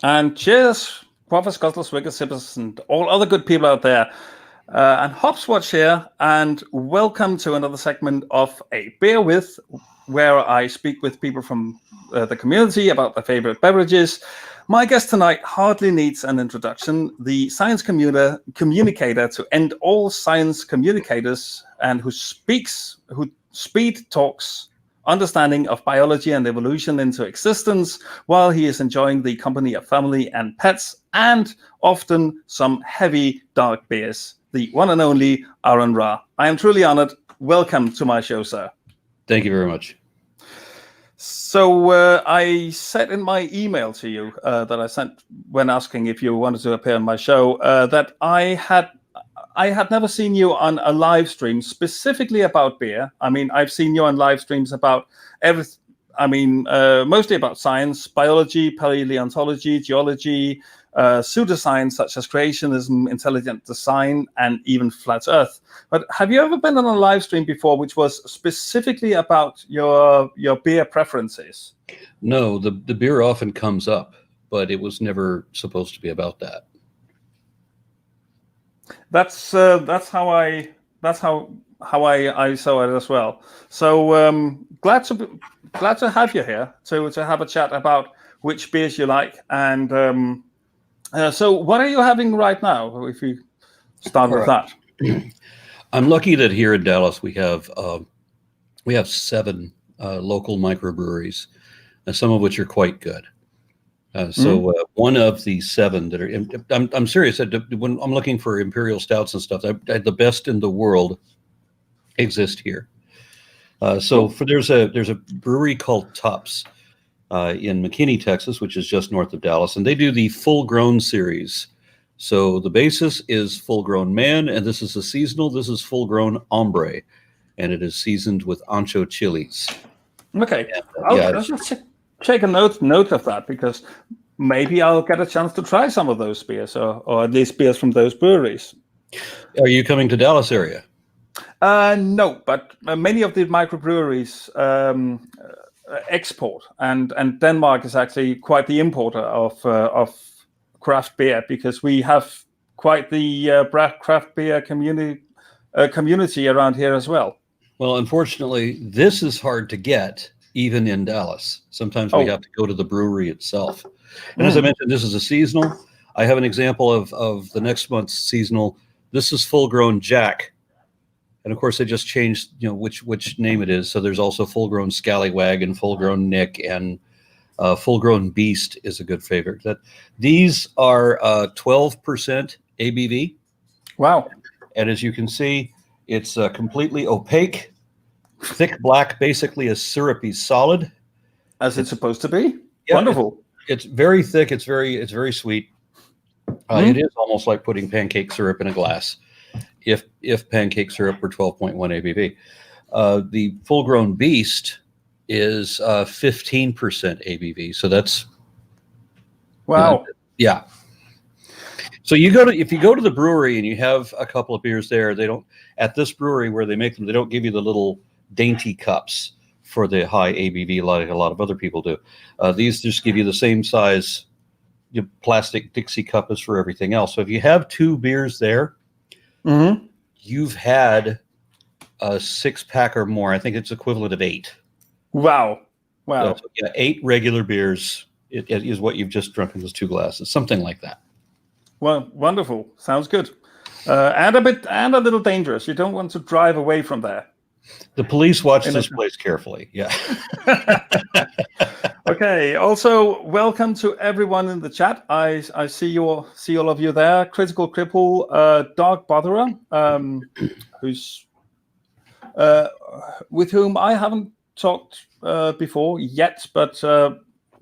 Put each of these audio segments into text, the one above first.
And cheers, quaffers, guzzlers, wiggers, sippers, and all other good people out there. And Hopswatch here, and welcome to another segment of A Beer With, where I speak with people from the community about their favorite beverages. My guest tonight hardly needs an introduction. The science communicator to end all science communicators, and who speed talks understanding of biology and evolution into existence while he is enjoying the company of family and pets, and often some heavy dark beers. The one and only Aron Ra. I am truly honored. Welcome to my show, sir. Thank you very much. So I said in my email to you that I sent when asking if you wanted to appear on my show that I had never seen you on a live stream specifically about beer. I mean, I've seen you on live streams about everything. I mean, mostly about science, biology, paleontology, geology, pseudoscience such as creationism, intelligent design, and even flat Earth. But have you ever been on a live stream before which was specifically about your beer preferences? No, the beer often comes up, but it was never supposed to be about that. That's how I saw it as well. So glad to have you here to have a chat about which beers you like. And so what are you having right now? If you start with that. I'm lucky that here in Dallas we have 7 local microbreweries, some of which are quite good. One of the 7 that are, I'm serious. When I'm looking for Imperial stouts and stuff, the best in the world exist here. There's a brewery called Tops in McKinney, Texas, which is just north of Dallas, and they do the full-grown series. So the basis is full-grown man, and this is a seasonal. This is full-grown hombre, and it is seasoned with ancho chilies. Okay, I'll just take a note of that, because maybe I'll get a chance to try some of those beers, or at least beers from those breweries. Are you coming to Dallas area? No, but many of the microbreweries export, and Denmark is actually quite the importer of craft beer, because we have quite the craft beer community around here as well. Well, unfortunately, this is hard to get even in Dallas. Sometimes we have to go to the brewery itself. And as I mentioned, this is a seasonal. I have an example of the next month's seasonal. This is full-grown Jack. And of course, they just changed, which name it is. So there's also full-grown Scallywag and full-grown Nick, and full-grown Beast is a good favorite. These are 12% ABV. Wow. And as you can see, it's completely opaque, thick black, basically a syrupy solid. As it's supposed to be. Yeah, wonderful. It's very thick. It's very sweet. It is almost like putting pancake syrup in a glass. If pancake syrup were 12.1 ABV. The full-grown Beast is 15% ABV. So that's wow. Yeah. So if you go to the brewery and you have a couple of beers there, at this brewery where they make them, they don't give you the little dainty cups for the high ABV like a lot of other people do. These just give you the same size plastic Dixie cup as for everything else. So if you have 2 beers there, you've had a 6-pack or more. I think it's equivalent of 8. Wow. So, 8 regular beers is what you've just drunk in those 2 glasses, something like that. Well, wonderful. Sounds good. And a little dangerous. You don't want to drive away from there. The police watch this place carefully. Yeah. Okay. Also, welcome to everyone in the chat. I see all of you there. Critical Cripple, Dark Botherer, who's with whom I haven't talked before yet, but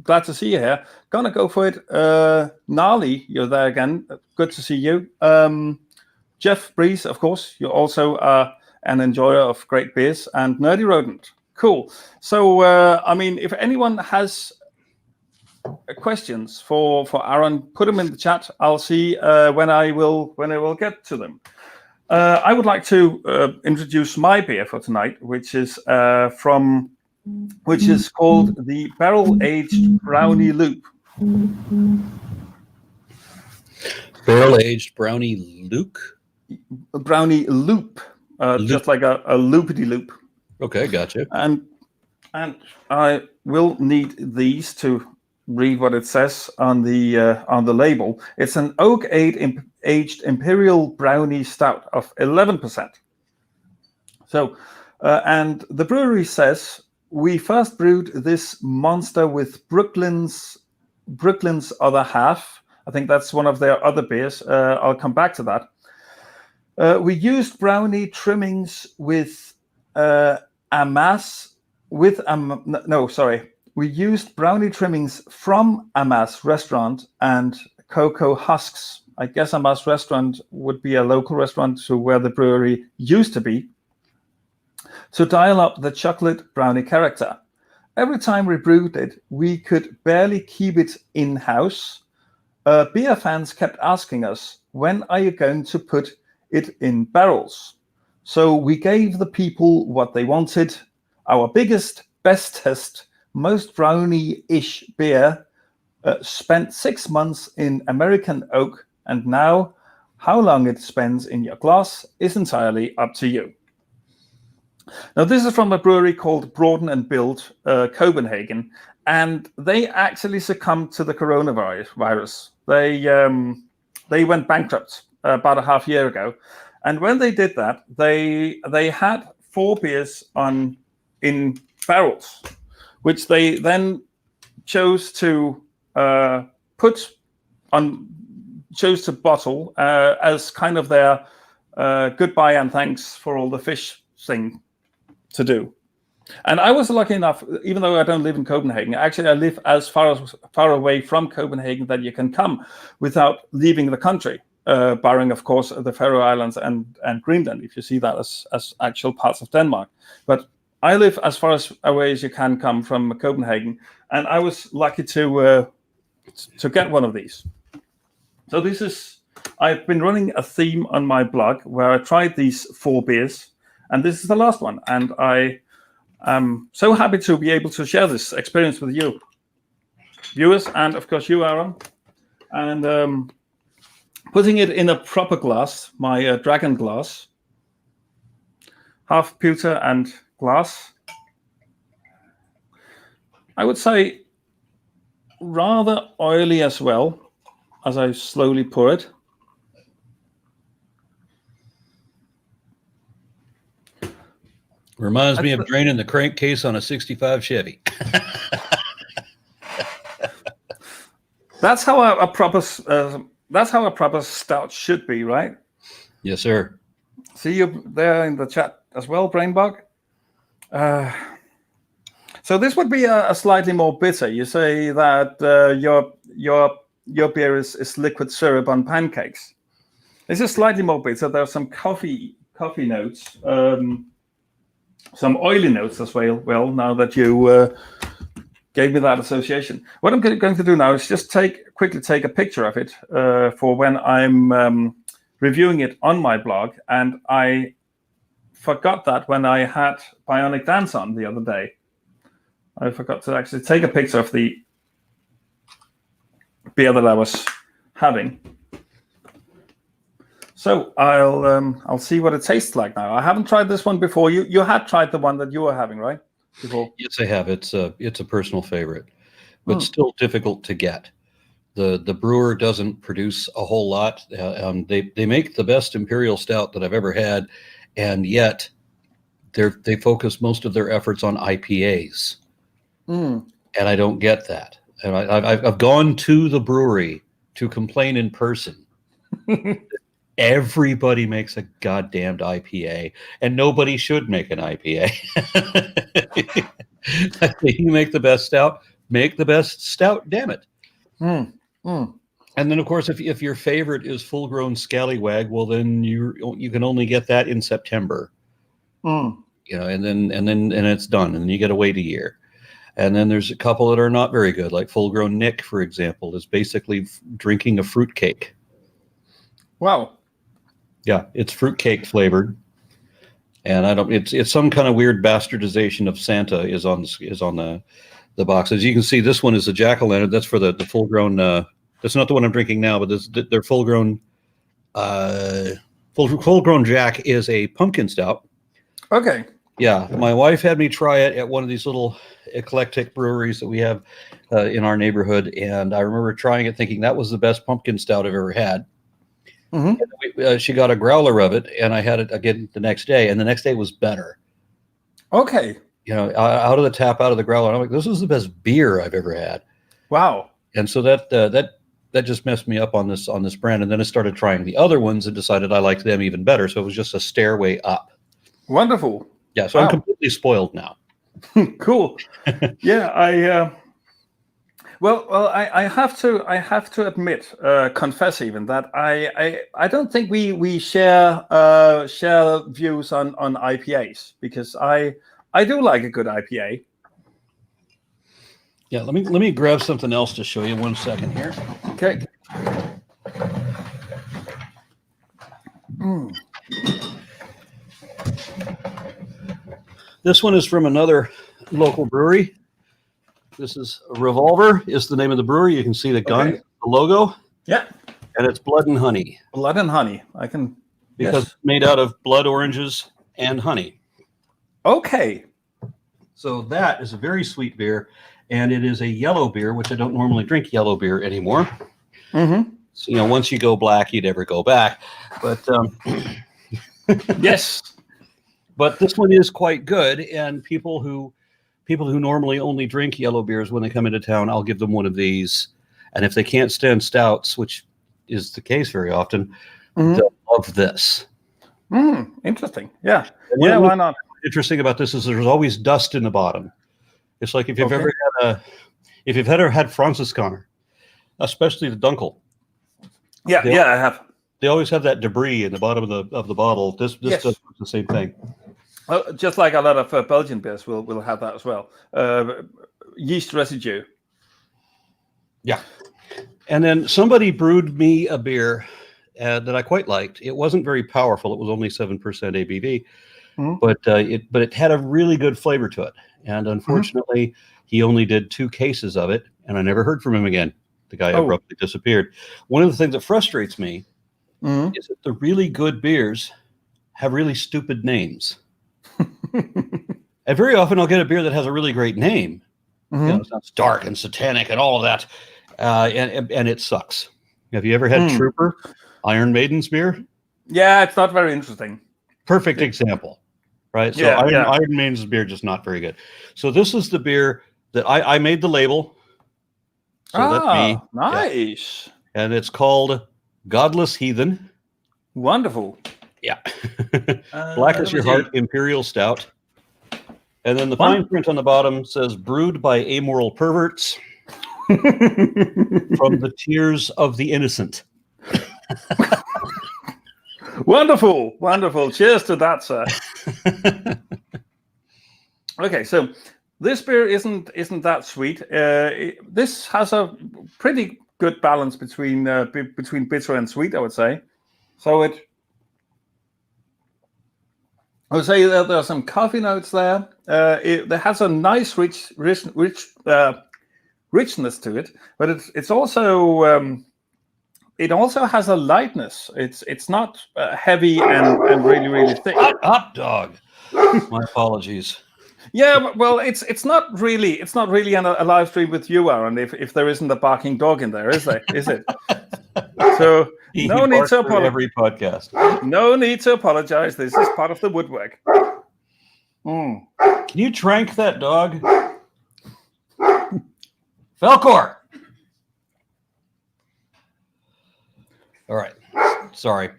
glad to see you here. Gonna go for it. Gnarly, you're there again. Good to see you. Jeff Breeze, of course. You're also an enjoyer of great beers. And Nerdy Rodent. Cool. So, I mean, if anyone has questions for Aron, put them in the chat. I'll see when I will get to them. I would like to introduce my beer for tonight, which is called the Barrel Aged Brownie Loop. Barrel-aged brownie Luke? Brownie loop, just like a loopity-loop. Okay, gotcha. And I will need these to read what it says on the label. It's an aged Imperial brownie stout of 11%. So, and the brewery says, we first brewed this monster with Brooklyn's other half. I think that's one of their other beers. I'll come back to that. We used brownie trimmings with we used brownie trimmings from Amas restaurant and cocoa husks. I guess Amas restaurant would be a local restaurant to where the brewery used to be, to dial up the chocolate brownie character. Every time we brewed it, we could barely keep it in-house. Beer fans kept asking us, when are you going to put it in barrels? So we gave the people what they wanted. Our biggest, bestest, most brownie-ish beer spent 6 months in American oak, and now how long it spends in your glass is entirely up to you. Now, this is from a brewery called Broaden and Build, Copenhagen, and they actually succumbed to the coronavirus. They went bankrupt about a half year ago, and when they did that, they had 4 beers in barrels, which they then chose to bottle as kind of their goodbye and thanks for all the fish thing to do. And I was lucky enough, even though I don't live in Copenhagen, actually I live as far away from Copenhagen that you can come without leaving the country, barring, of course, the Faroe Islands and Greenland, if you see that as actual parts of Denmark. But I live as far away as you can come from Copenhagen, and I was lucky to get one of these. So I've been running a theme on my blog where I tried these 4 beers, and this is the last one. And I am so happy to be able to share this experience with you, viewers, and of course you, Aron. And putting it in a proper glass, my dragon glass, half pewter and glass. I would say rather oily as well, as I slowly pour it. Reminds me of draining the crankcase on a 65 Chevy. That's how a proper stout should be, right? Yes, sir. See you there in the chat as well, Brainbug. So this would be a slightly more bitter. You say that your beer is liquid syrup on pancakes. This is slightly more bitter. There are some coffee notes, some oily notes as well. Well, now that you gave me that association, what I'm going to do now is just quickly take a picture of it for when I'm reviewing it on my blog. And I forgot that when I had Bionic Dance on the other day. I forgot to actually take a picture of the beer that I was having. So I'll see what it tastes like now. I haven't tried this one before. You had tried the one that you were having, right? Before. Yes, I have. It's a personal favorite, but still difficult to get. The brewer doesn't produce a whole lot. They make the best Imperial stout that I've ever had, and yet they focus most of their efforts on IPAs. And I don't get that. And I've gone to the brewery to complain in person. Everybody makes a goddamned IPA, and nobody should make an IPA. You make the best stout, make the best stout, damn it. And then, of course, if your favorite is full-grown scallywag, well, then you can only get that in September. And it's done, and you got to wait a year. And then there's a couple that are not very good, like full-grown Nick, for example, is basically drinking a fruitcake. Wow. Yeah, it's fruitcake flavored, and it's some kind of weird bastardization of Santa is on the box. As you can see, this one is a jack-o'-lantern. That's for the full-grown That's not the one I'm drinking now, but they're full-grown. Full-grown Jack is a pumpkin stout. Okay. Yeah, my wife had me try it at one of these little eclectic breweries that we have in our neighborhood, and I remember trying it, thinking that was the best pumpkin stout I've ever had. Mm-hmm. She got a growler of it, and I had it again the next day, and the next day was better. Okay. Out of the tap, out of the growler, I'm like, this is the best beer I've ever had. Wow. And so that just messed me up on this brand, and then I started trying the other ones and decided I liked them even better. So it was just a stairway up. Wonderful. Yeah, so wow. I'm completely spoiled now. Cool. Yeah, I have to admit, confess even that I don't think we share views on IPAs, because I do like a good IPA. Yeah, let me grab something else to show you. 1 second here. Okay. This one is from another local brewery. This is Revolver is the name of the brewery. You can see the gun, the logo. Yeah. And it's Blood and Honey. Blood and Honey. Because it's made out of blood oranges and honey. Okay. So that is a very sweet beer, and it is a yellow beer, which I don't normally drink yellow beer anymore. Mm-hmm. So, once you go black, you never go back. But yes. But this one is quite good, and people who normally only drink yellow beers, when they come into town, I'll give them one of these. And if they can't stand stouts, which is the case very often, they'll love this. Interesting. Yeah. Yeah, why not? Interesting about this is there's always dust in the bottom. It's like if you've ever had Franciscaner, especially the Dunkel. Yeah, I have. They always have that debris in the bottom of the bottle. This does the same thing. Just like a lot of Belgian beers will have that as well. Yeast residue. Yeah. And then somebody brewed me a beer that I quite liked. It wasn't very powerful. It was only 7% ABV, but it had a really good flavor to it. And unfortunately, he only did 2 cases of it, and I never heard from him again. The guy abruptly disappeared. One of the things that frustrates me is that the really good beers have really stupid names. And very often I'll get a beer that has a really great name. It sounds dark and satanic and all of that. And it sucks. Have you ever had Trooper, Iron Maiden's beer? Yeah, it's not very interesting. Perfect example, right? So Iron Maiden's beer just not very good. So this is the beer that I made the label. So that's me. Nice. Yeah. And it's called Godless Heathen. Wonderful. Yeah. Black as your heart, Imperial Stout. And then the fine print on the bottom says, brewed by amoral perverts from the tears of the innocent. Wonderful. Wonderful. Cheers to that, sir. Okay, so this beer isn't that sweet. This has a pretty good balance between bitter and sweet, I would say. So I would say that there are some coffee notes there. It has a nice rich richness to it, but it's also it also has a lightness. It's not heavy and really thick. Hot dog. My apologies. Yeah, well, it's not really a live stream with you, Aaron. If there isn't a barking dog in there, is there? Is it? So no need to apologize. Every podcast. No need to apologize. This is part of the woodwork. Can you trank that dog? Falcor. All right. Sorry.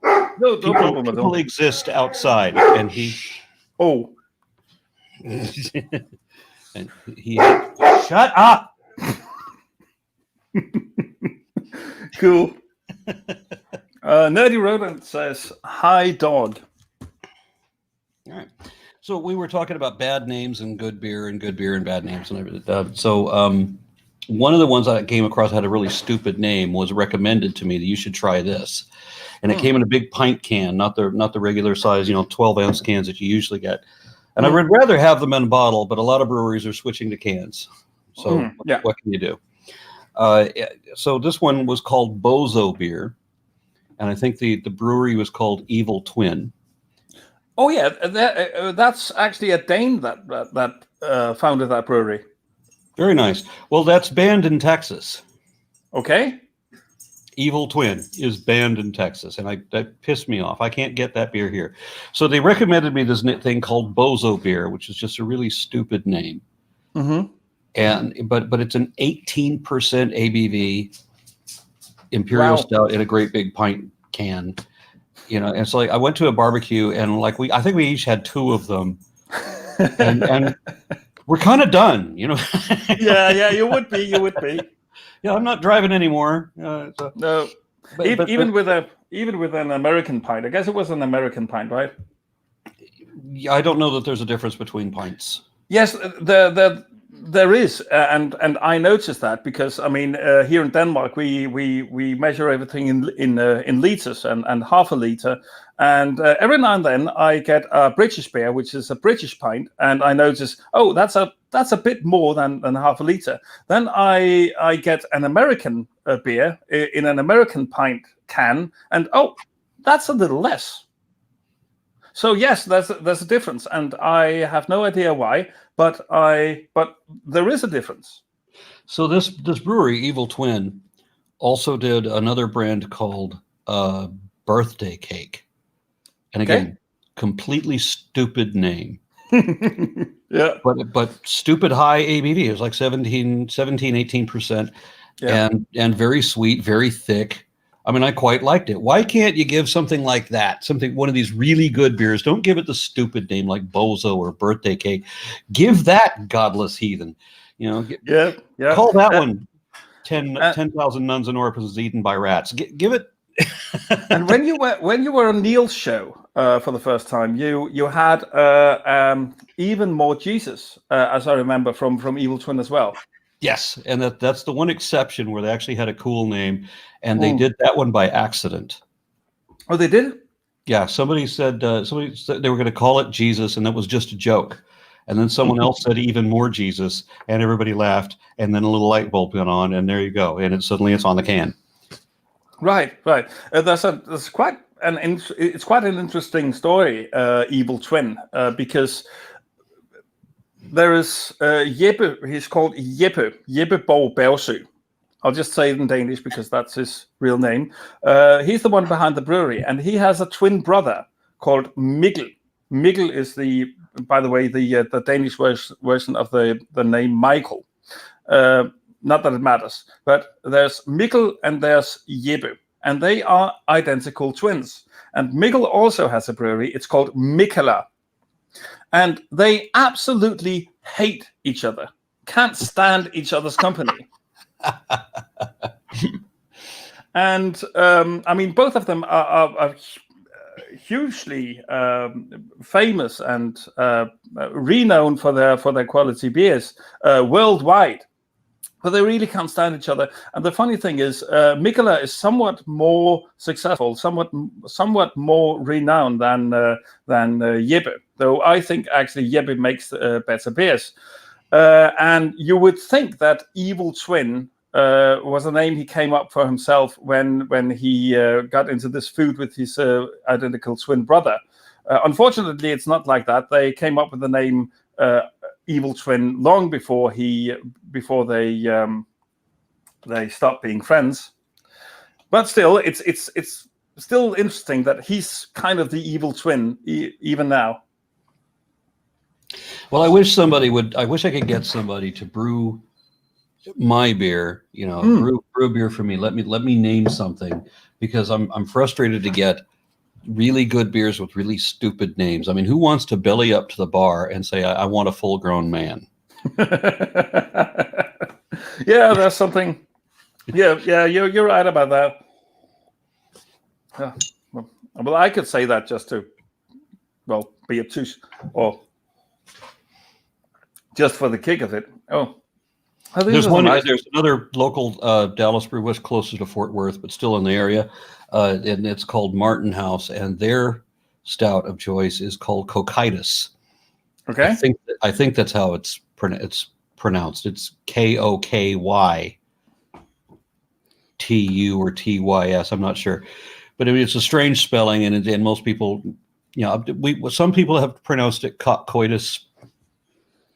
No problem. People exist outside, and he. Oh. And he. Shut up. Cool. Nerdy Rodent says, "Hi, dog." All right. So we were talking about bad names and good beer and bad names and everything. One of the ones I came across that had a really stupid name was recommended to me that you should try this, and it came in a big pint can, not the regular size, 12-ounce cans that you usually get. And I would rather have them in a bottle, but a lot of breweries are switching to cans. So what can you do? So this one was called Bozo beer, and I think the brewery was called Evil Twin. Oh yeah, that's actually a Dane that founded that brewery. Very nice. Well, that's banned in Texas. Okay. Evil Twin is banned in Texas, and that pissed me off. I can't get that beer here. So they recommended me this thing called Bozo beer, which is just a really stupid name. Mm-hmm. But it's an 18% ABV Imperial stout in a great big pint can. And so like I went to a barbecue, and like I think we each had 2 of them, and we're kind of done, Yeah, you would be. Yeah, I'm not driving anymore. No, even with an American pint. I guess it was an American pint, right? I don't know that there's a difference between pints. Yes, there is, and I noticed that because I mean here in Denmark we measure everything in liters and half a liter, and every now and then I get a British beer, which is a British pint, and I notice, oh, that's a bit more than half a liter. Then I get an American beer in an American pint can, and oh, that's a little less. So yes, there's a difference, and I have no idea why, but there is a difference. So this brewery, Evil Twin, also did another brand called Birthday Cake, and again, completely stupid name. Yeah, but stupid high ABV. It was like 18%, and very sweet, very thick. I mean, I quite liked it. Why can't you give something like that? One of these really good beers. Don't give it the stupid name like Bozo or Birthday Cake. Give that godless heathen. Yeah. Call that one 10,000 nuns and orphans eaten by rats. Give it. And when you were on Neil's show for the first time, you had even more Jesus, as I remember from Evil Twin as well. Yes, and that's the one exception where they actually had a cool name, and they did that one by accident. Oh, they did? Yeah, somebody said they were going to call it Jesus, and that was just a joke. And then someone else said even more Jesus, and everybody laughed, and then a little light bulb went on, and there you go, and suddenly it's on the can. Right. That's quite it's quite an interesting story, Evil Twin, because there is Jeppe. He's called Jeppe Bo Bersø. I'll just say it in Danish because that's his real name. He's the one behind the brewery, and he has a twin brother called Mikkel. Mikkel is by the way, the Danish version of the name Michael. Not that it matters, but there's Mikkel and there's Jeppe, and they are identical twins. And Mikkel also has a brewery. It's called Mikkela. And they absolutely hate each other, can't stand each other's company. And I mean, both of them are hugely famous and renowned for their quality beers worldwide. But they really can't stand each other. And the funny thing is, Mikkela is somewhat more successful, somewhat more renowned than Jeppe. Though I think actually Jeppe makes better beers. And you would think that Evil Twin was a name he came up for himself when he got into this food with his identical twin brother. Unfortunately, it's not like that. They came up with the name Evil Twin long before they stopped being friends. But still, it's still interesting that he's kind of the evil twin even now. Well, I wish I could get somebody to brew my beer, brew beer for me. Let me name something, because I'm frustrated to get really good beers with really stupid names. I mean, who wants to belly up to the bar and say, I want a full-grown man? Yeah, that's something. Yeah, you're right about that. Yeah. Well, I could say that just to, be obtuse, or just for the kick of it. Oh. There's another local Dallas brew, was closer to Fort Worth, but still in the area, and it's called Martin House, and their stout of choice is called Cocytus. Okay, I think that's how it's pronounced. It's Koky. TU or TYS. I'm not sure, but I mean, it's a strange spelling, and most people, some people have pronounced it coitus.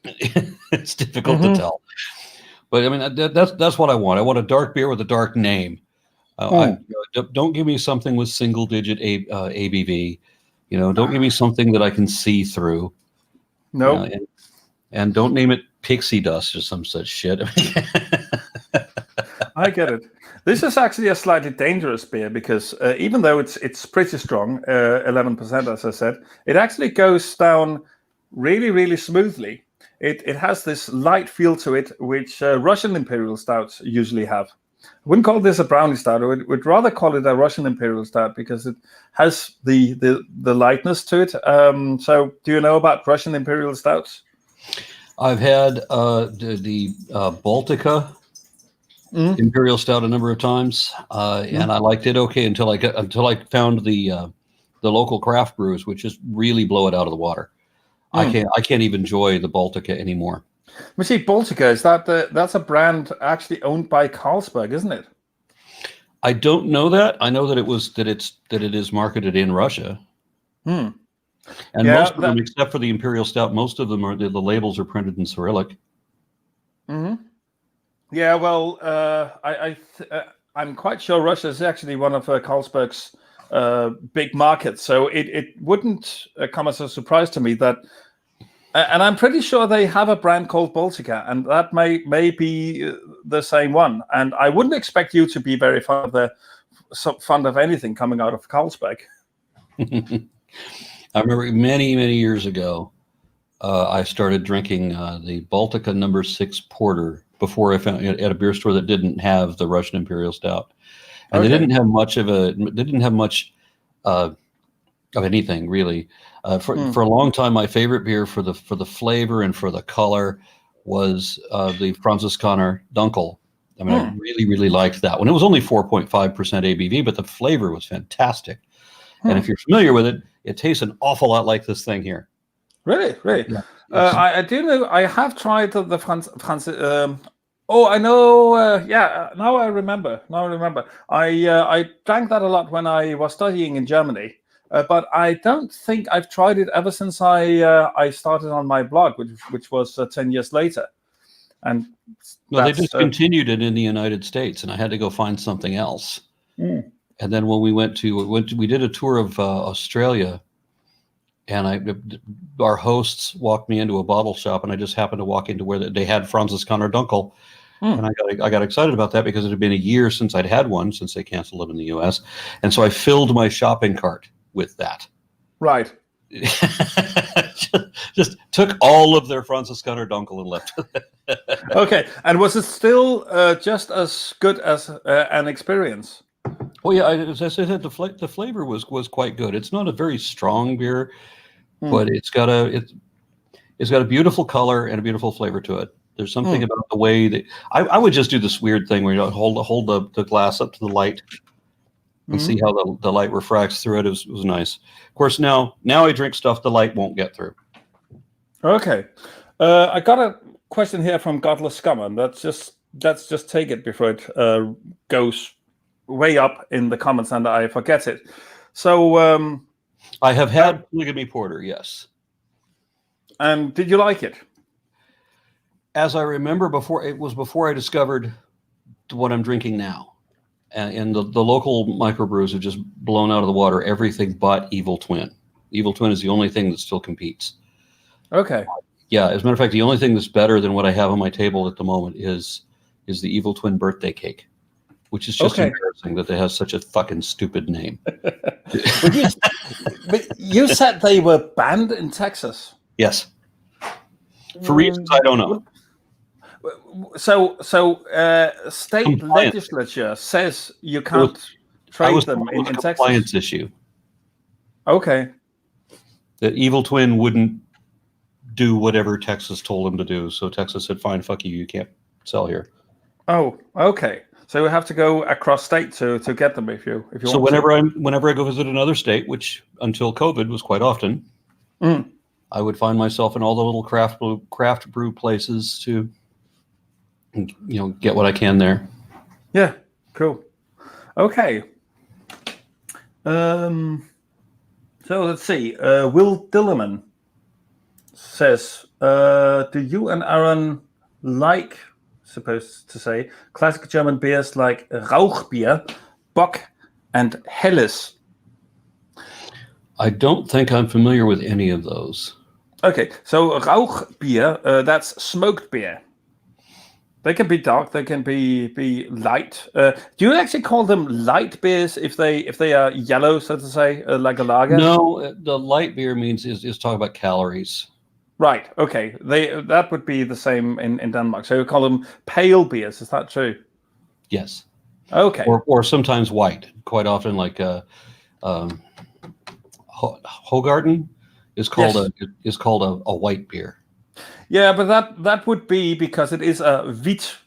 It's difficult to tell, but I mean that's what I want. I want a dark beer with a dark name. Don't give me something with single digit ABV. Don't give me something that I can see through. No. And don't name it pixie dust or some such shit. I get it. This is actually a slightly dangerous beer because even though it's pretty strong, 11%, as I said, it actually goes down really, really smoothly. It has this light feel to it, which Russian Imperial stouts usually have. I wouldn't call this a brownie stout. I would rather call it a Russian Imperial stout because it has the lightness to it. So do you know about Russian Imperial stouts? I've had the Baltica Imperial stout a number of times, and I liked it okay until I found the local craft brews, which just really blow it out of the water. I can't even enjoy the Baltica anymore. We see Baltica. Is that's a brand actually owned by Carlsberg, isn't it? I don't know that. I know that it is marketed in Russia. And most of them, except for the Imperial Stout, most of them are the labels are printed in Cyrillic. Yeah, well, I'm quite sure Russia is actually one of Carlsberg's big markets, so it wouldn't come as a surprise to me that. And I'm pretty sure they have a brand called Baltica, and that may be the same one. And I wouldn't expect you to be very fond of anything coming out of Carlsberg. I remember many, many years ago, I started drinking the Baltica No. 6 Porter before I found at a beer store that didn't have the Russian Imperial Stout, and they didn't have much of anything really. For a long time, my favorite beer for the flavor and for the color was the Franziskaner Dunkel. I mean, I really, really liked that one. It was only 4.5% ABV, but the flavor was fantastic. And if you're familiar with it, it tastes an awful lot like this thing here. Really? Yeah. I do know. I have tried the I know. Now I remember. I drank that a lot when I was studying in Germany. But I don't think I've tried it ever since I started on my blog, which was 10 years later. And they discontinued it in the United States, and I had to go find something else. And then when we did a tour of Australia, and our hosts walked me into a bottle shop, and I just happened to walk into where they had Franziskaner Dunkel. And I got excited about that because it had been a year since I'd had one, since they canceled them in the U.S. And so I filled my shopping cart with that. Right. just took all of their Franziskaner Dunkel and left. Okay. And was it still just as good as an experience? Well, yeah, as I said, the flavor was quite good. It's not a very strong beer, but it's got a beautiful color and a beautiful flavor to it. There's something about the way that I would just do this weird thing where you hold the glass up to the light and see how the light refracts through it. It was nice. Of course, now I drink stuff the light won't get through. Okay. I got a question here from Godless Scum, and let's just take it before it goes way up in the comments and I forget it. So I have had Polygamy Porter, yes. And did you like it? As I remember, before I discovered what I'm drinking now. And the local microbrews have just blown out of the water everything but Evil Twin. Evil Twin is the only thing that still competes. Okay. Yeah, as a matter of fact, the only thing that's better than what I have on my table at the moment is the Evil Twin birthday cake, which is just embarrassing that it has such a fucking stupid name. But you said they were banned in Texas. Yes. For reasons I don't know. So state legislature says you can't trade them in Texas. Compliance issue. Okay. That Evil Twin wouldn't do whatever Texas told him to do, so Texas said, "Fine, fuck you, you can't sell here." Oh, okay. So you have to go across state to get them if you want. So whenever I go visit another state, which until COVID was quite often, I would find myself in all the little craft brew places to get what I can there. Yeah, cool. Okay. So let's see. Will Dillerman says, do you and Aaron like, supposed to say, classic German beers like Rauchbier, Bock, and Helles? I don't think I'm familiar with any of those. Okay, so Rauchbier, that's smoked beer. They can be dark. They can be light. Do you actually call them light beers if they are yellow, so to say, like a lager? No, the light beer means is talking about calories. Right. Okay. That would be the same in Denmark. So you call them pale beers. Is that true? Yes. Okay. Or sometimes white. Quite often, like Hogarten is called a white beer. Yeah, but that would be because it is a wheat,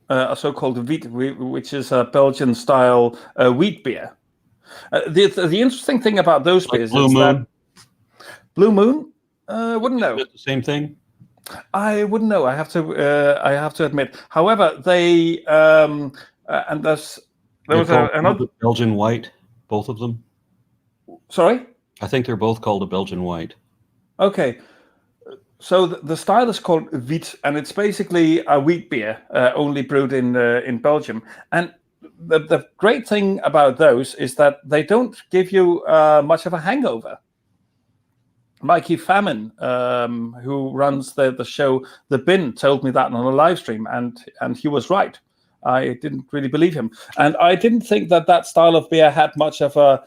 a so-called wheat, which is a Belgian-style wheat beer. The interesting thing about those Like beers Blue is Moon. that Blue Moon, wouldn't know. Is it the same thing? I wouldn't know. I have to admit. However, they and there was another Belgian white. Both of them. Sorry. I think they're both called a Belgian white. Okay. So the style is called wheat, and it's basically a wheat beer, only brewed in Belgium. And the great thing about those is that they don't give you much of a hangover. Mikey Famine, who runs the show The Bin, told me that on a live stream, and he was right. I didn't really believe him, and I didn't think that style of beer had much of a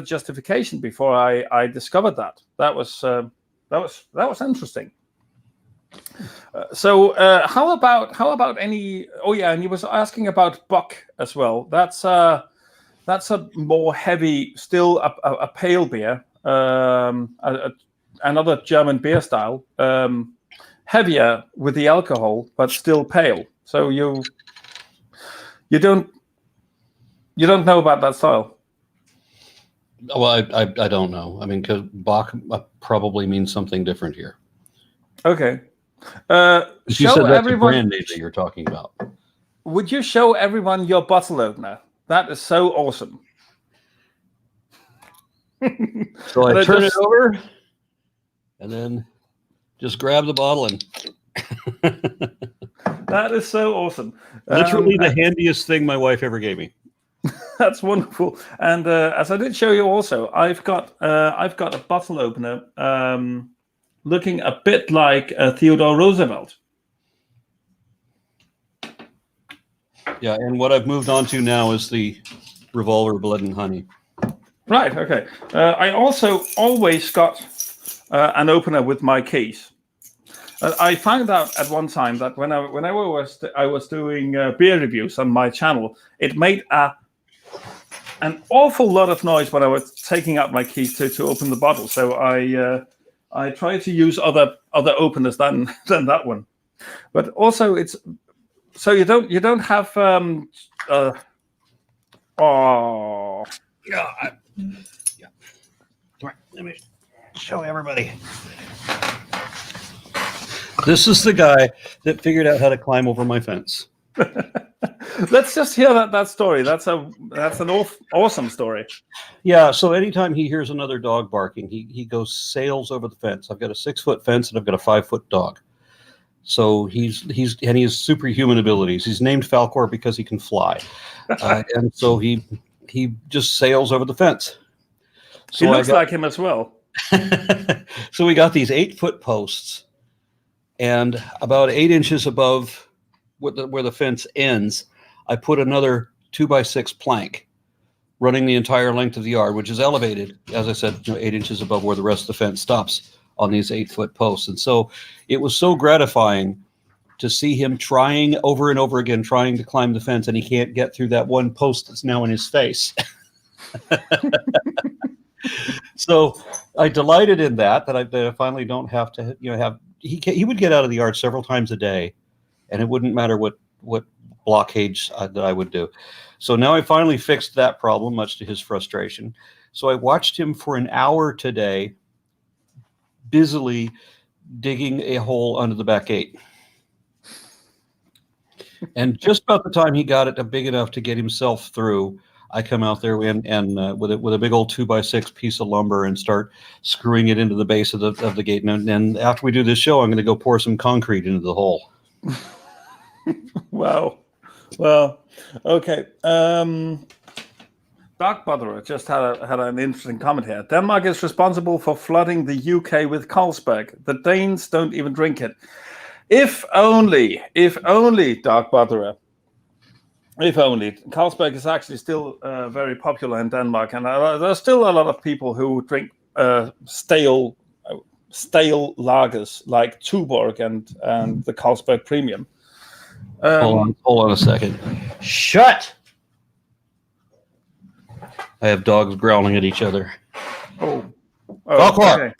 justification before I discovered that. That was interesting. So how about any? Oh yeah, and he was asking about Bock as well. That's a more heavy, still a pale beer. Another German beer style, heavier with the alcohol, but still pale. So you don't know about that style. Well, I don't know. I mean, because Bach probably means something different here. Okay. You said that's a brand name that you're talking about. Would you show everyone your bottle opener? That is so awesome. So I turn it over and then just grab the bottle and that is so awesome. Literally the handiest thing my wife ever gave me. That's wonderful. And as I did show you also, I've got a bottle opener looking a bit like Theodore Roosevelt. Yeah, and what I've moved on to now is the Revolver Blood and Honey. Right. Okay. I also always got an opener with my keys. I found out at one time that when I was doing beer reviews on my channel, it made an awful lot of noise when I was taking out my keys to open the bottle. So I try to use other openers than that one. But also it's so you don't have oh yeah. Yeah. Come on, let me show everybody. This is the guy that figured out how to climb over my fence. Let's just hear that story. That's an awesome story. Yeah. So anytime he hears another dog barking, he goes sails over the fence. I've got a 6-foot fence and I've got a 5-foot dog. So he has superhuman abilities. He's named Falcor because he can fly, and so he just sails over the fence. So he looks like him as well. So we got these 8-foot posts, and about 8 inches above where the fence ends, I put another 2x6 plank running the entire length of the yard, which is elevated, as I said, 8 inches above where the rest of the fence stops on these 8-foot posts. And so it was so gratifying to see him trying over and over again, trying to climb the fence, and he can't get through that one post that's now in his face. So I delighted in that I finally don't have to, have, he would get out of the yard several times a day, and it wouldn't matter what blockage that I would do. So now I finally fixed that problem, much to his frustration. So I watched him for an hour today, busily digging a hole under the back gate. And just about the time he got it big enough to get himself through, I come out there and with a big old 2x6 piece of lumber and start screwing it into the base of the gate. And after we do this show, I'm going to go pour some concrete into the hole. Wow. Well, okay. Dark Butterer just had an interesting comment here. Denmark is responsible for flooding the UK with Carlsberg. The Danes don't even drink it. If only, Dark Butterer. If only. Carlsberg is actually still very popular in Denmark, and there's still a lot of people who drink stale lagers like Tuborg and the Carlsberg Premium. Hold on a second. Shut! I have dogs growling at each other. Oh, okay.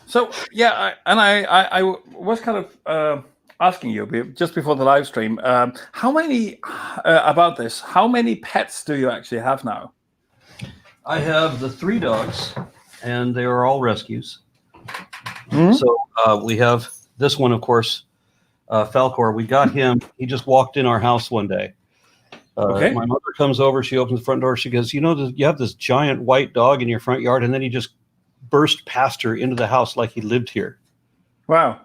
So yeah, I was kind of asking you just before the live stream, how many how many pets do you actually have now? I have the 3 dogs, and they are all rescues. Mm-hmm. So we have this one, of course, Falcor. We got him. He just walked in our house one day. Okay. My mother comes over. She opens the front door. She goes, you have this giant white dog in your front yard, and then he just burst past her into the house like he lived here. Wow.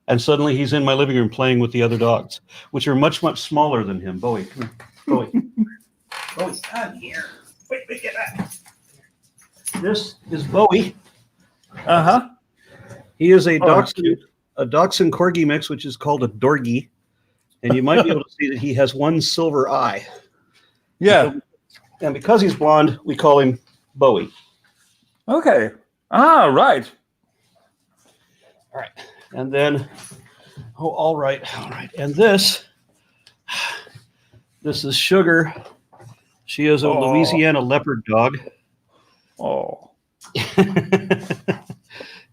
And suddenly he's in my living room playing with the other dogs, which are much, much smaller than him. Bowie, come here. Bowie. Bowie, come here. Wait, get back. This is Bowie. Uh-huh. He is a Dachshund Corgi mix, which is called a Dorgie. And you might be able to see that he has one silver eye. Yeah. And because he's blonde, we call him Bowie. Okay. Ah, right. All right. And then, all right. And this is Sugar. She is a Louisiana leopard dog. Oh.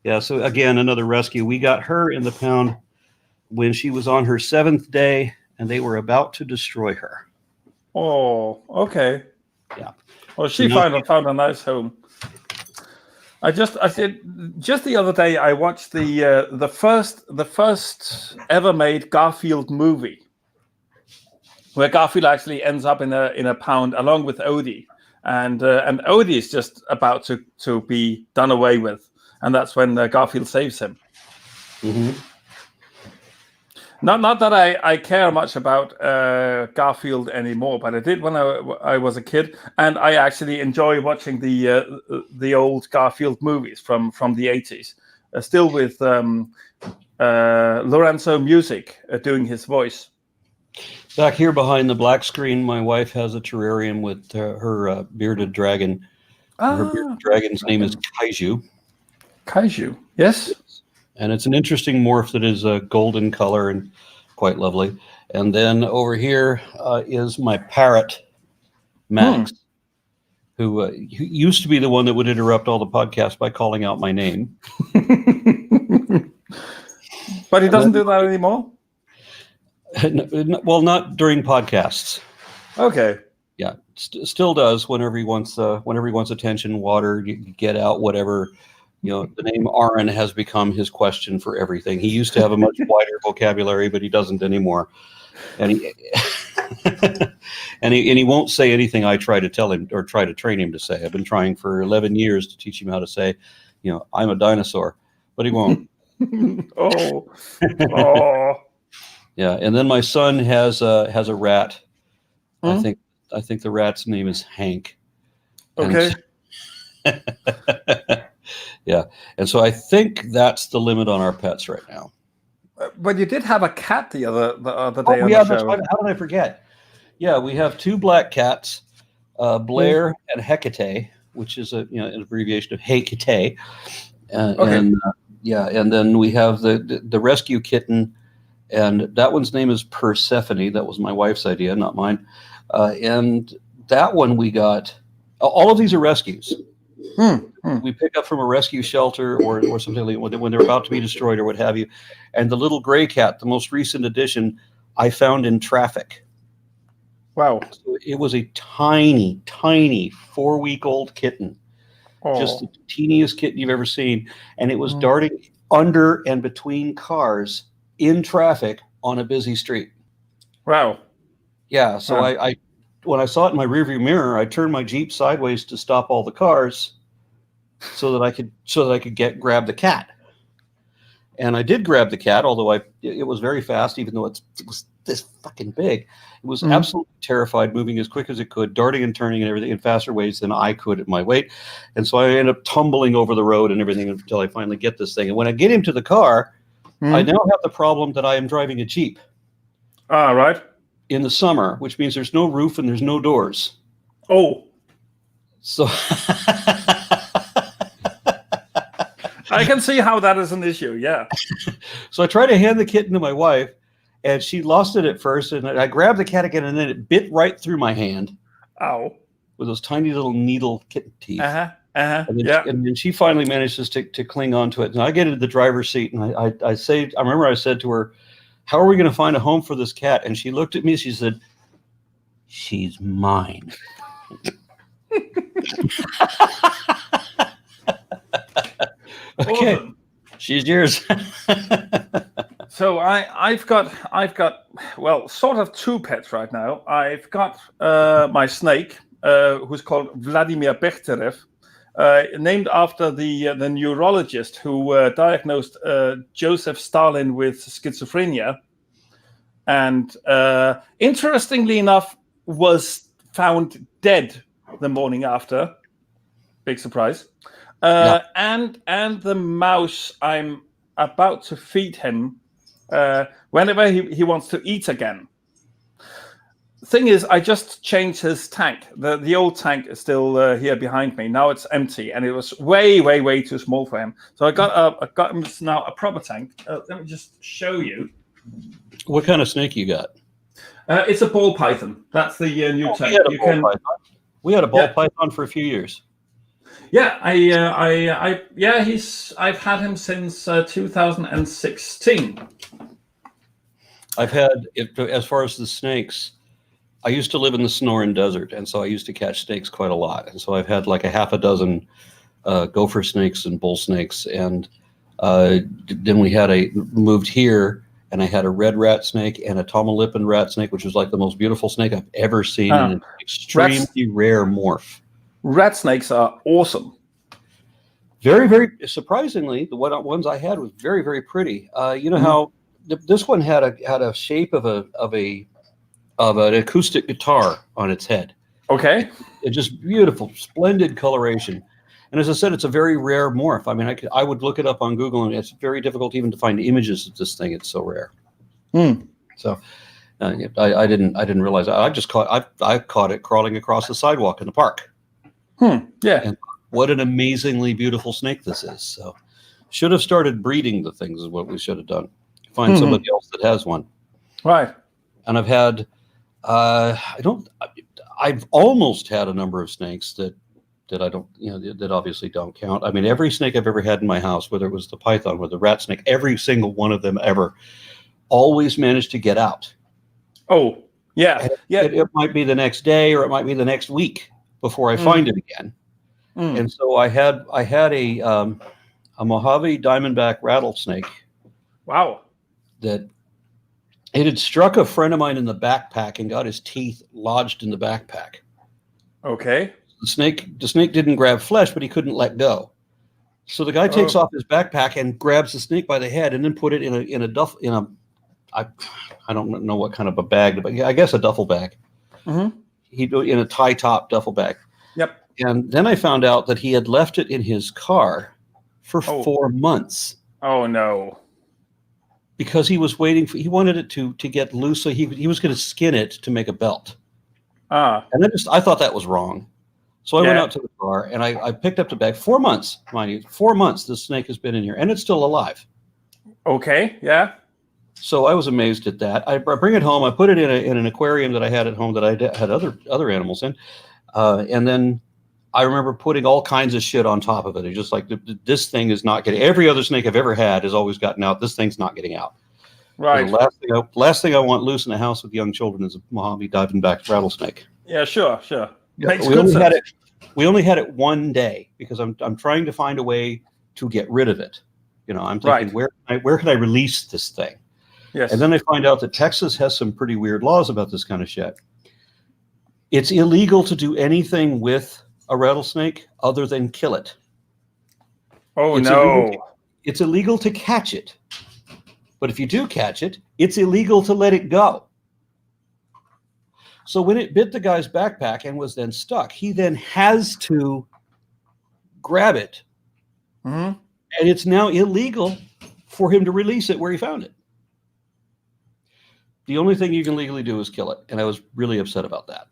Yeah, so again, another rescue. We got her in the pound when she was on her 7th day, and they were about to destroy her. Oh, okay. Yeah. Well, she found a nice home. I said just the other day I watched the first ever made Garfield movie, where Garfield actually ends up in a pound along with Odie, and Odie is just about to be done away with, and that's when Garfield saves him. Mm-hmm. Not that I care much about Garfield anymore, but I did when I was a kid, and I actually enjoy watching the old Garfield movies from the 80s, still with Lorenzo Music doing his voice. Back here behind the black screen, my wife has a terrarium with her bearded dragon. Her bearded dragon's name is Kaiju. Kaiju, yes. And it's an interesting morph that is a golden color and quite lovely. And then over here is my parrot, Max, who used to be the one that would interrupt all the podcasts by calling out my name. But he doesn't do that anymore? Well, not during podcasts. Okay. Yeah, still does whenever he wants attention, water, get out, whatever. The name Aron has become his question for everything. He used to have a much wider vocabulary, but he doesn't anymore. And he and he won't say anything I try to tell him or try to train him to say. I've been trying for 11 years to teach him how to say, I'm a dinosaur, but he won't. Oh. Yeah, and then my son has a rat. I think the rat's name is Hank. Okay. Yeah, and so I think that's the limit on our pets right now. But you did have a cat the other day on the show. How did I forget? Yeah, we have 2 black cats, Blair and Hecate, which is an abbreviation of Hecate. Okay. And then we have the rescue kitten, and that one's name is Persephone. That was my wife's idea, not mine. And that one we got. All of these are rescues. We pick up from a rescue shelter or something like when they're about to be destroyed or what have you. And the little gray cat, the most recent addition, I found in traffic. Wow. So it was a tiny 4-week-old kitten. Oh. Just the teeniest kitten you've ever seen. And it was darting under and between cars in traffic on a busy street. Wow. Yeah. So I when I saw it in my rearview mirror, I turned my Jeep sideways to stop all the cars so that I could grab the cat. And I did grab the cat, although it was very fast, even though it was this fucking big. It was absolutely terrified, moving as quick as it could, darting and turning and everything in faster ways than I could at my weight. And so I ended up tumbling over the road and everything until I finally get this thing. And when I get him to the car, I now have the problem that I am driving a Jeep. Ah, right. In the summer, which means there's no roof and there's no doors. Oh. So I can see how that is an issue, yeah. So I tried to hand the kitten to my wife, and she lost it at first, and I grabbed the cat again, and then it bit right through my hand. Ow. With those tiny little needle kitten teeth. And then she finally manages to cling on to it. And I get into the driver's seat, and I remember I said to her, "How are we going to find a home for this cat?" And she looked at me, she said, "She's mine." Okay, awesome. She's yours. So I've got well, sort of two pets right now. I've got my snake, who's called Vladimir Bechterev, named after the neurologist who diagnosed Joseph Stalin with schizophrenia, and interestingly enough, was found dead the morning after. Big surprise. And the mouse I'm about to feed him whenever he wants to eat again. Thing is, I just changed his tank. The old tank is still here behind me. Now it's empty, and it was way too small for him. So I got him now a proper tank. Let me just show you. What kind of snake you got? It's a ball python. That's the new tank. We had a ball python for a few years. Yeah, I've had him since 2016. I've had, as far as the snakes, I used to live in the Sonoran Desert, and so I used to catch snakes quite a lot. And so I've had like a half a dozen gopher snakes and bull snakes. And then we moved here, and I had a red rat snake and a Tamaulipan rat snake, which was like the most beautiful snake I've ever seen, in an extremely rare morph. Rat snakes are awesome. Very, very surprisingly, the ones I had was very, very pretty. You know how this one had a shape of an acoustic guitar on its head. Okay. It's just beautiful, splendid coloration. And as I said, it's a very rare morph. I mean, I would look it up on Google, and it's very difficult even to find images of this thing. It's so rare. So I didn't realize. I caught it crawling across the sidewalk in the park. Yeah. And what an amazingly beautiful snake this is. So should have started breeding the things is what we should have done. Find somebody else that has one. Right. And I've had, I've almost had a number of snakes that I don't, that obviously don't count. I mean, every snake I've ever had in my house, whether it was the python or the rat snake, every single one of them ever always managed to get out. Oh, yeah. It might be the next day, or it might be the next week before I find it again. And so I had a Mojave diamondback rattlesnake. Wow. That it had struck a friend of mine in the backpack and got his teeth lodged in the backpack. Okay. The snake didn't grab flesh, but he couldn't let go. So the guy takes off his backpack and grabs the snake by the head and then put it I don't know what kind of a bag, but I guess a duffel bag. He do in a tie top duffel bag. Yep. And then I found out that he had left it in his car for 4 months. Oh no. Because he was waiting he wanted it to get loose, so he was going to skin it to make a belt. And I thought that was wrong. So I went out to the car and I picked up the bag. 4 months, mind you, 4 months this snake has been in here, and it's still alive. Okay, yeah. So I was amazed at that. I bring it home. I put it in an aquarium that I had at home that I had other animals in, and then I remember putting all kinds of shit on top of it. It's just like this thing is not getting. Every other snake I've ever had has always gotten out. This thing's not getting out. Right. The last thing I want loose in a house with young children is a Mojave diamondback rattlesnake. Yeah, sure. Yeah, we only had it one day because I'm trying to find a way to get rid of it. I'm thinking where can I release this thing? Yes. And then I find out that Texas has some pretty weird laws about this kind of shit. It's illegal to do anything with a rattlesnake other than kill it. Oh, It's illegal to catch it. But if you do catch it, it's illegal to let it go. So when it bit the guy's backpack and was then stuck, he then has to grab it. Mm-hmm. And it's now illegal for him to release it where he found it. The only thing you can legally do is kill it. And I was really upset about that.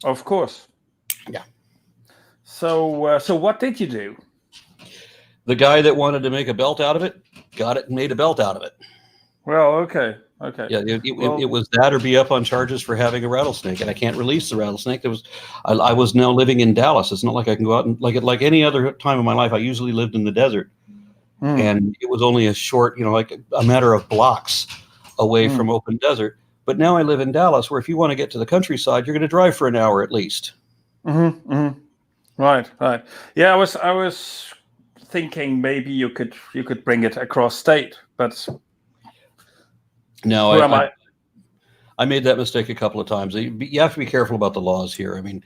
Of course. Yeah. So what did you do? The guy that wanted to make a belt out of it got it and made a belt out of it. Well, okay. Yeah, it was that or be up on charges for having a rattlesnake, and I can't release the rattlesnake. I was now living in Dallas. It's not like I can go out and like any other time of my life. I usually lived in the desert, and it was only a short, like a matter of blocks away from open desert. But now I live in Dallas, where if you want to get to the countryside, you're going to drive for an hour at least. Mm-hmm. Mm-hmm. Right. Yeah, I was thinking maybe you could bring it across state, but no, I made that mistake a couple of times. You have to be careful about the laws here. I mean,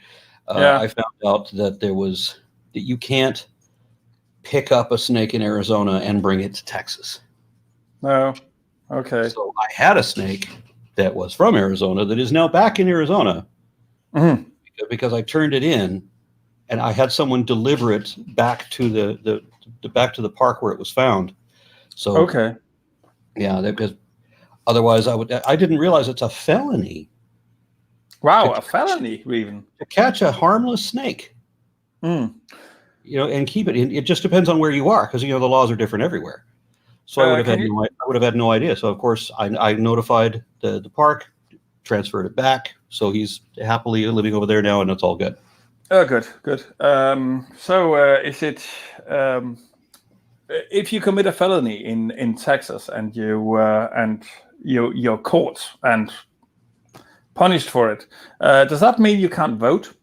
I found out that that you can't pick up a snake in Arizona and bring it to Texas. No. Okay. So I had a snake that was from Arizona that is now back in Arizona because I turned it in, and I had someone deliver it back to the park where it was found. So okay. Yeah, because otherwise I didn't realize it's a felony. Wow, a felony even to catch a harmless snake. And keep it. It just depends on where you are, because the laws are different everywhere. So I would have had no idea. So of course I notified the park, transferred it back. So he's happily living over there now, and it's all good. Oh, good. So is it if you commit a felony in Texas and you're caught and punished for it, does that mean you can't vote?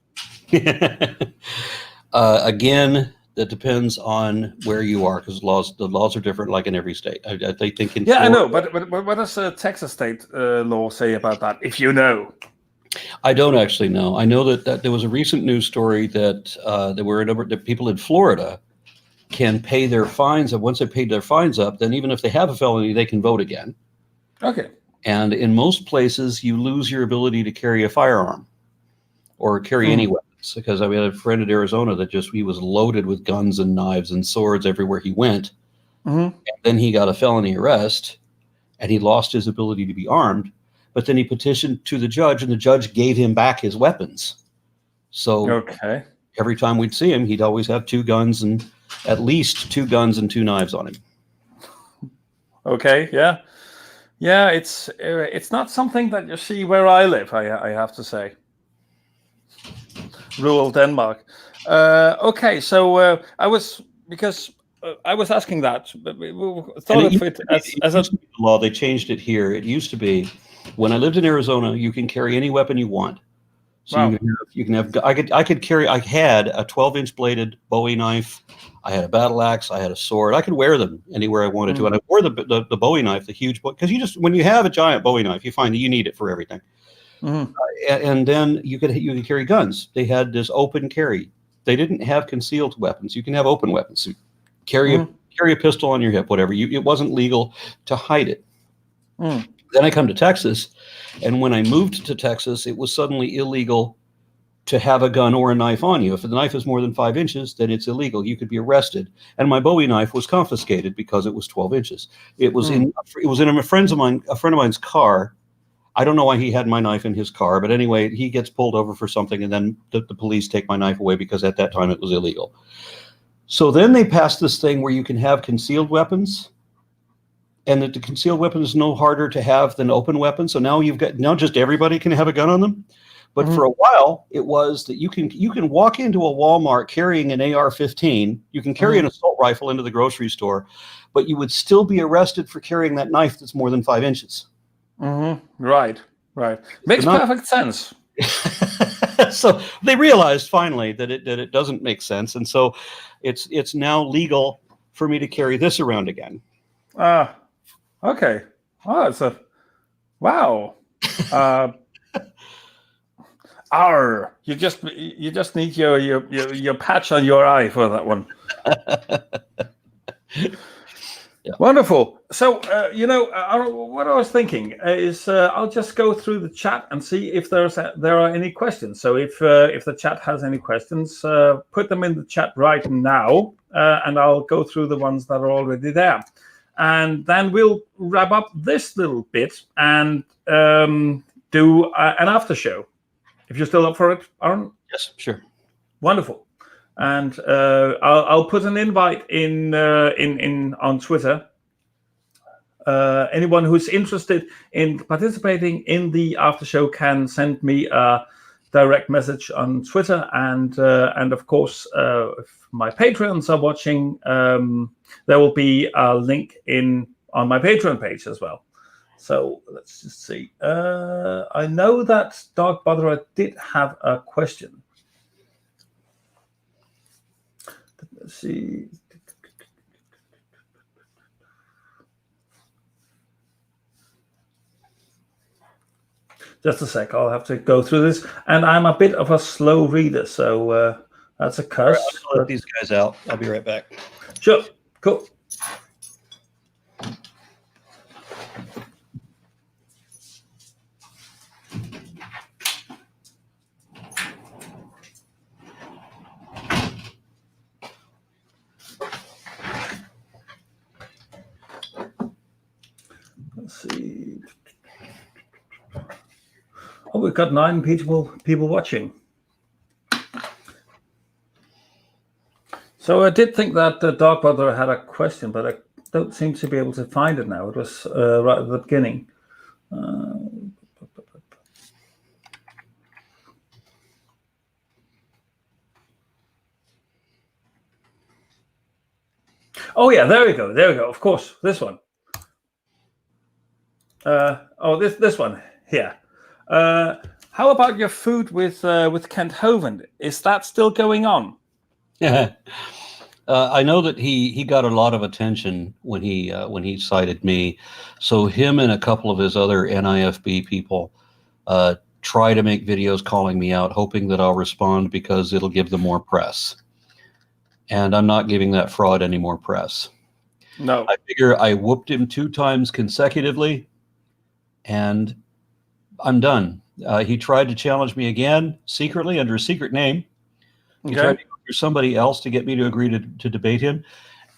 Again, that depends on where you are, because the laws are different, like in every state. I think in Florida, I know, but what does the Texas state law say about that? If you know. I don't actually know. I know that there was a recent news story that there were a number of people in Florida can pay their fines, and once they paid their fines up, then even if they have a felony, they can vote again. Okay. And in most places, you lose your ability to carry a firearm or carry any weapons. Because I had a friend in Arizona that he was loaded with guns and knives and swords everywhere he went. And then he got a felony arrest, and he lost his ability to be armed. But then he petitioned to the judge, and the judge gave him back his weapons. So every time we'd see him, he'd always have two guns and at least 2 guns and 2 knives on him. Okay, yeah. It's not something that you see where I live. I have to say, rural Denmark. Okay, so I was asking that. But we thought of it as a law. They changed it here. It used to be, when I lived in Arizona, you can carry any weapon you want. So you can have. I could carry. I had a 12-inch bladed Bowie knife. I had a battle axe. I had a sword. I could wear them anywhere I wanted to, and I wore the Bowie knife, the huge, because when you have a giant Bowie knife, you find that you need it for everything. And then you could carry guns. They had this open carry. They didn't have concealed weapons. You can have open weapons. So carry a pistol on your hip, whatever. It wasn't legal to hide it. Then I come to Texas, and when I moved to Texas, it was suddenly illegal to have a gun or a knife on you. If the knife is more than 5 inches, then it's illegal. You could be arrested. And my Bowie knife was confiscated because it was 12 inches. It was in a friend of mine's car. I don't know why he had my knife in his car, but anyway, he gets pulled over for something, and then the police take my knife away because at that time it was illegal. So then they passed this thing where you can have concealed weapons, and that the concealed weapon is no harder to have than open weapons. So now just everybody can have a gun on them. But for a while, it was that you can walk into a Walmart carrying an AR-15. You can carry an assault rifle into the grocery store, but you would still be arrested for carrying that knife that's more than 5 inches. Right. Makes perfect sense. So they realized finally that it doesn't make sense, and so it's now legal for me to carry this around again. Okay. Oh, it's a wow. R. You just need your patch on your eye for that one. Yeah. Wonderful. So, what I was thinking is I'll just go through the chat and see if there are any questions. So, if the chat has any questions, put them in the chat right now, and I'll go through the ones that are already there, and then we'll wrap up this little bit and do an after show. If you're still up for it, Aron. Yes, sure. Wonderful. And I'll put an invite in on Twitter. Anyone who's interested in participating in the after show can send me a direct message on Twitter, and of course, if my Patreons are watching, there will be a link on my Patreon page as well. So let's just see. I know that Dark Botherer did have a question. Let's see. Just a sec. I'll have to go through this, and I'm a bit of a slow reader, so that's a curse. Right, I'll let these guys out. I'll be right back. Sure. Cool. Let's see. Oh, we've got 9 people watching. So I did think that the Dark Brother had a question, but I don't seem to be able to find it now. It was right at the beginning. Oh yeah, there we go. There we go. Of course, this one. This one here. How about your food with Kent Hovind? Is that still going on? Yeah, I know that he got a lot of attention when he cited me. So him and a couple of his other NIFB people try to make videos calling me out, hoping that I'll respond because it'll give them more press. And I'm not giving that fraud any more press. No. I figure I whooped him 2 times consecutively, and I'm done. He tried to challenge me again secretly under a secret name. He tried to go through somebody else to get me to agree to debate him.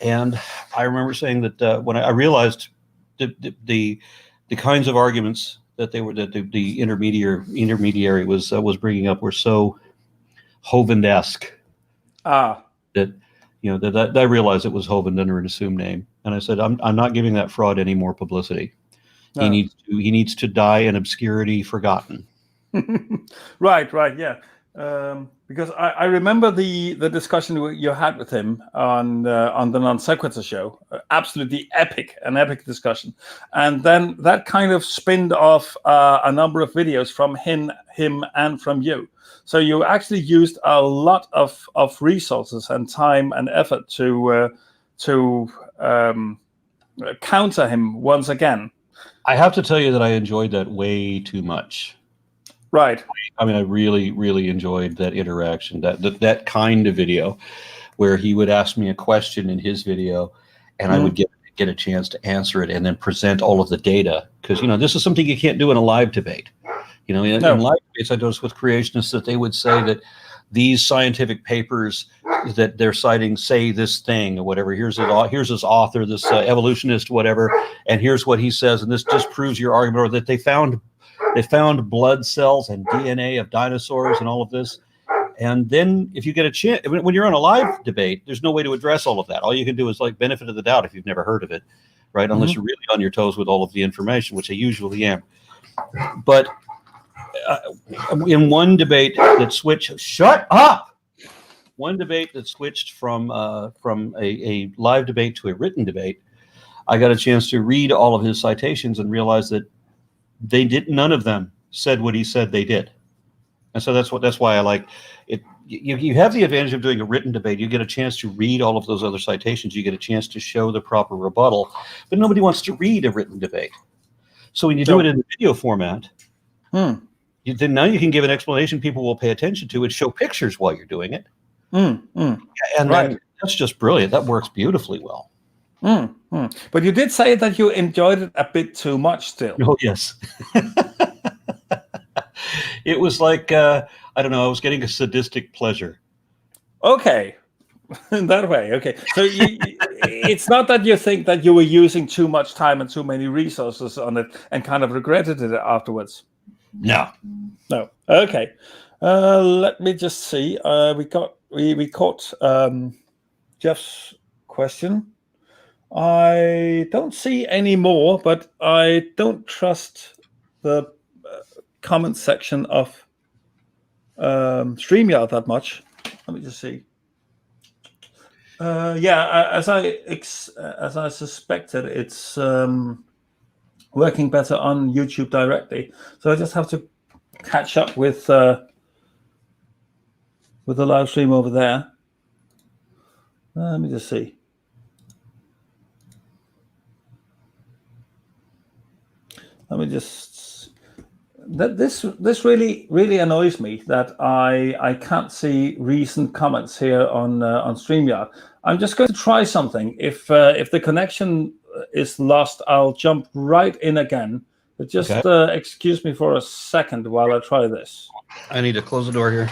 And I remember saying that when I realized the kinds of arguments that the intermediary was bringing up were so Hovind-esque. That I realized it was Hovind under an assumed name, and I said, I'm not giving that fraud any more publicity. No. He needs to die in obscurity, forgotten. Right, yeah. Because I remember the discussion you had with him on the Non Sequitur show. Absolutely an epic discussion, and then that kind of spinned off a number of videos from him and from you. So you actually used a lot of resources and time and effort to counter him once again. I have to tell you that I enjoyed that way too much. Right. I mean, I really, really enjoyed that interaction, that kind of video where he would ask me a question in his video, and I would get a chance to answer it and then present all of the data. Because, this is something you can't do in a live debate. In live debates, I noticed with creationists that they would say that these scientific papers that they're citing say this thing or whatever. Here's his author, this evolutionist, whatever, and here's what he says, and this just proves your argument, or that they found blood cells and DNA of dinosaurs and all of this. And then if you get a chance, when you're on a live debate, there's no way to address all of that. All you can do is like benefit of the doubt if you've never heard of it, right? Unless you're really on your toes with all of the information, which I usually am. But in one debate that switched, shut up! One debate that switched from a live debate to a written debate, I got a chance to read all of his citations and realize that none of them said what he said they did. And so that's why I like it. You have the advantage of doing a written debate. You get a chance to read all of those other citations. You get a chance to show the proper rebuttal, but nobody wants to read a written debate. So when you do it in the video format, Hmm. then now you can give an explanation people will pay attention to and show pictures while you're doing it. And then that's just brilliant. That works beautifully well. But you did say that you enjoyed it a bit too much still. Oh, yes. It was like, I don't know, I was getting a sadistic pleasure. Okay. In that way, okay. So it's not that you think that you were using too much time and too many resources on it and kind of regretted it afterwards? No. Okay. Let me just see. We caught Jeff's question. I don't see any more, but I don't trust the comment section of StreamYard that much. Let me just see. As I suspected, it's working better on YouTube directly. So I just have to catch up with the live stream over there. Let me just see. Let me just. This really annoys me that I can't see recent comments here on StreamYard. I'm just going to try something. If the connection is lost, I'll jump right in again. But just excuse me for a second while I try this. I need to close the door here.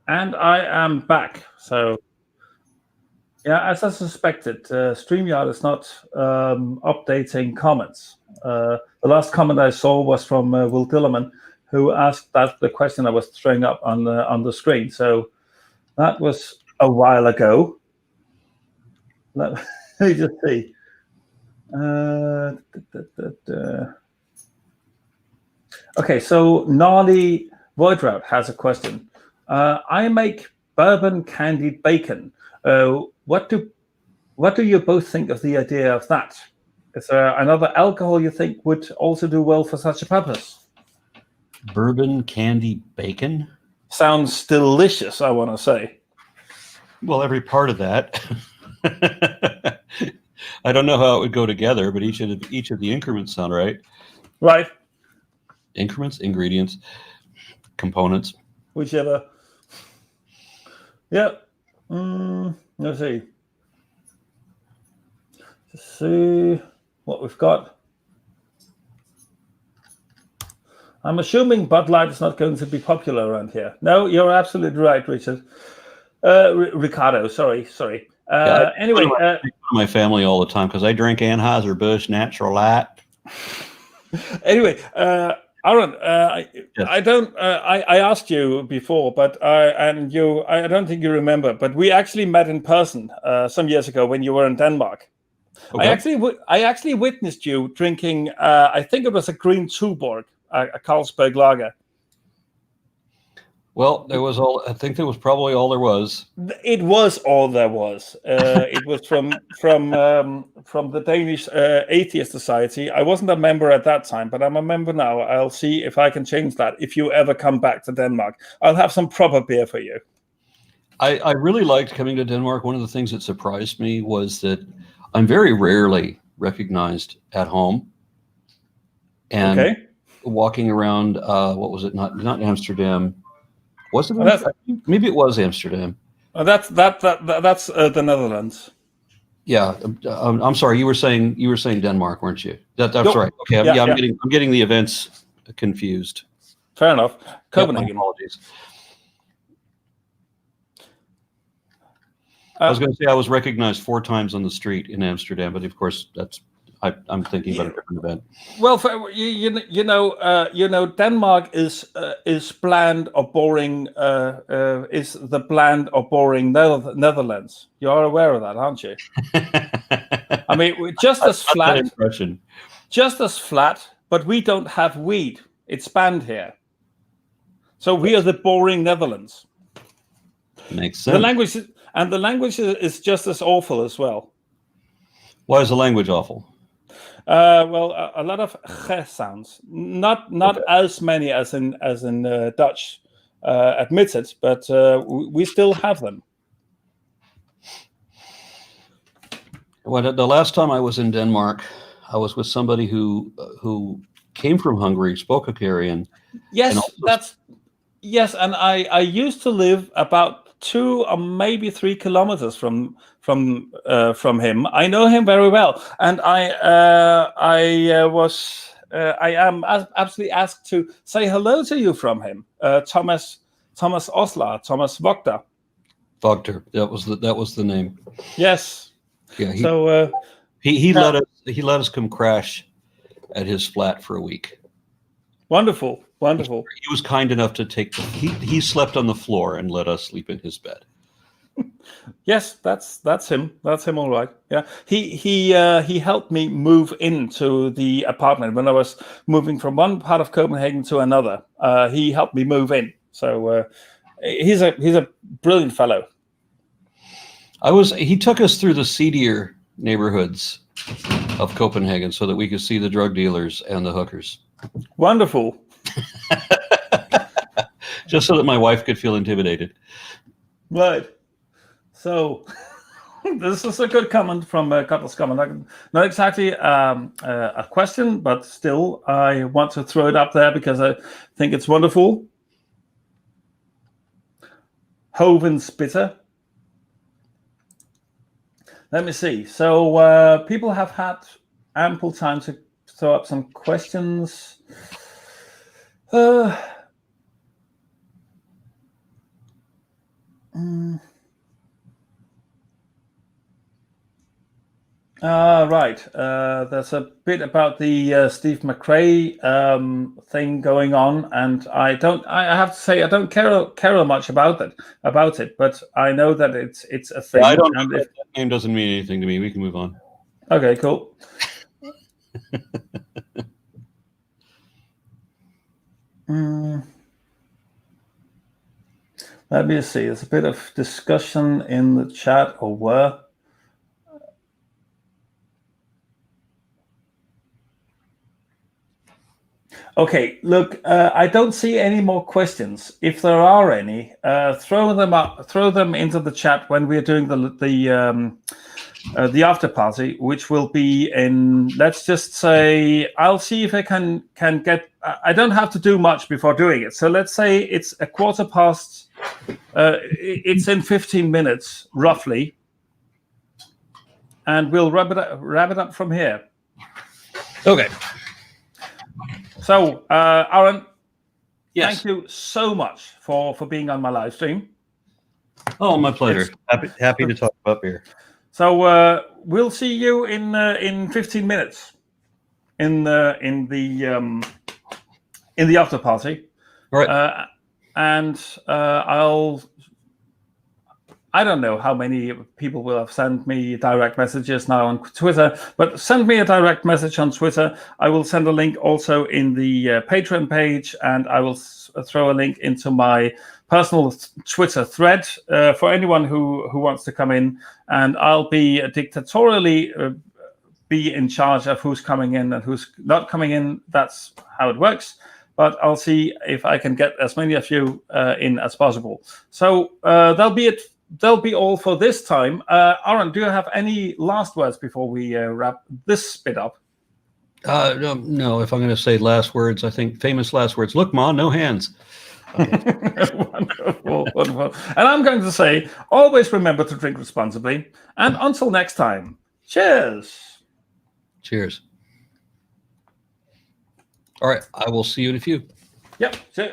And I am back. So, yeah, as I suspected, StreamYard is not updating comments. The last comment I saw was from Will Dillerman, who asked the question I was throwing up on the screen. So that was a while ago. Let me just see. Okay, so Gnarly Voidrout has a question. I make bourbon candied bacon. What do you both think of the idea of that? Is there another alcohol you think would also do well for such a purpose? Bourbon candy bacon? Sounds delicious, I want to say. Well, every part of that. I don't know how it would go together, but each of the increments sound right. Right. Increments, ingredients, components. Whichever. Yeah. Let's see. Just see what we've got. I'm assuming Bud Light is not going to be popular around here. No, you're absolutely right, Richard. Ricardo, sorry. Anyway, my family all the time because I drink Anheuser-Busch Natural Light. Anyway, Aron, Yes. I asked you before, but I don't think you remember, but we actually met in person some years ago when you were in Denmark. Okay. I actually witnessed you drinking. I think it was a green Tuborg, a Carlsberg lager. Well, I think there was probably all there was. It was all there was. It was from the Danish Atheist Society. I wasn't a member at that time, but I'm a member now. I'll see if I can change that. If you ever come back to Denmark, I'll have some proper beer for you. I really liked coming to Denmark. One of the things that surprised me was that I'm very rarely recognized at home. And walking around, what was it? Not Amsterdam. Was it? Maybe it was Amsterdam. That's the Netherlands. Yeah, I'm sorry. You were saying Denmark, weren't you? That's right. Okay. I'm getting the events confused. Fair enough. Copenhagen. Yeah, apologies. I was going to say I was recognized 4 times on the street in Amsterdam, but of course I'm thinking about a different event. Well, Denmark is bland or boring. Is the bland or boring Netherlands? You're aware of that, aren't you? I mean, just as flat, but we don't have weed. It's banned here, so we are the boring Netherlands. Makes sense. The language is just as awful as well. Why is the language awful? Well, a lot of ch sounds, not as many as in Dutch, admitted, but we still have them. Well, the last time I was in Denmark, I was with somebody who came from Hungary, spoke Hungarian. Yes, and I used to live about 2 or maybe 3 kilometers from him. I know him very well, and I am absolutely asked to say hello to you from him, Thomas Osler, Thomas Vogter. Vogter, that was the name. Yes. Yeah. He let us come crash at his flat for a week. Wonderful. He was kind enough to he slept on the floor and let us sleep in his bed. Yes, that's him. That's him, all right. Yeah, he helped me move into the apartment when I was moving from one part of Copenhagen to another. He helped me move in. So he's a brilliant fellow. He took us through the seedier neighborhoods of Copenhagen so that we could see the drug dealers and the hookers. Wonderful. Just so that my wife could feel intimidated. Right. So this is a good comment from Cutler's comment. Not exactly a question, but still I want to throw it up there because I think it's wonderful. Hovenspitter. Let me see. So people have had ample time to throw up some questions. Right. There's a bit about the Steve McRae thing going on, and I have to say I don't care much about it, but I know that it's a thing. Yeah, I don't know. That name doesn't mean anything to me. We can move on. Okay, cool. Let me see. There's a bit of discussion in the chat, or were. Okay, look, I don't see any more questions. If there are any, throw them into the chat when we're doing the after party, which will be in, let's just say, I'll see if I can get, I don't have to do much before doing it. So let's say it's 1:15, it's in 15 minutes, roughly. And we'll wrap it up from here. Okay. So, Aron, yes. Thank you so much for being on my live stream. Oh, my pleasure. Happy to talk about beer. So we'll see you in 15 minutes in the after party. All right. And I don't know how many people will have sent me direct messages now on Twitter, but send me a direct message on Twitter. I will send a link also in the Patreon page, and I will throw a link into my personal Twitter thread for anyone who wants to come in, and I'll be dictatorially be in charge of who's coming in and who's not coming in. That's how it works. But I'll see if I can get as many of you in as possible. So that'll be it. That'll be all for this time. Aron, do you have any last words before we wrap this bit up? No, if I'm going to say last words, I think famous last words. Look, Ma, no hands. Wonderful. And I'm going to say, always remember to drink responsibly. And until next time, cheers. Cheers. All right, I will see you in a few. Yep, see you.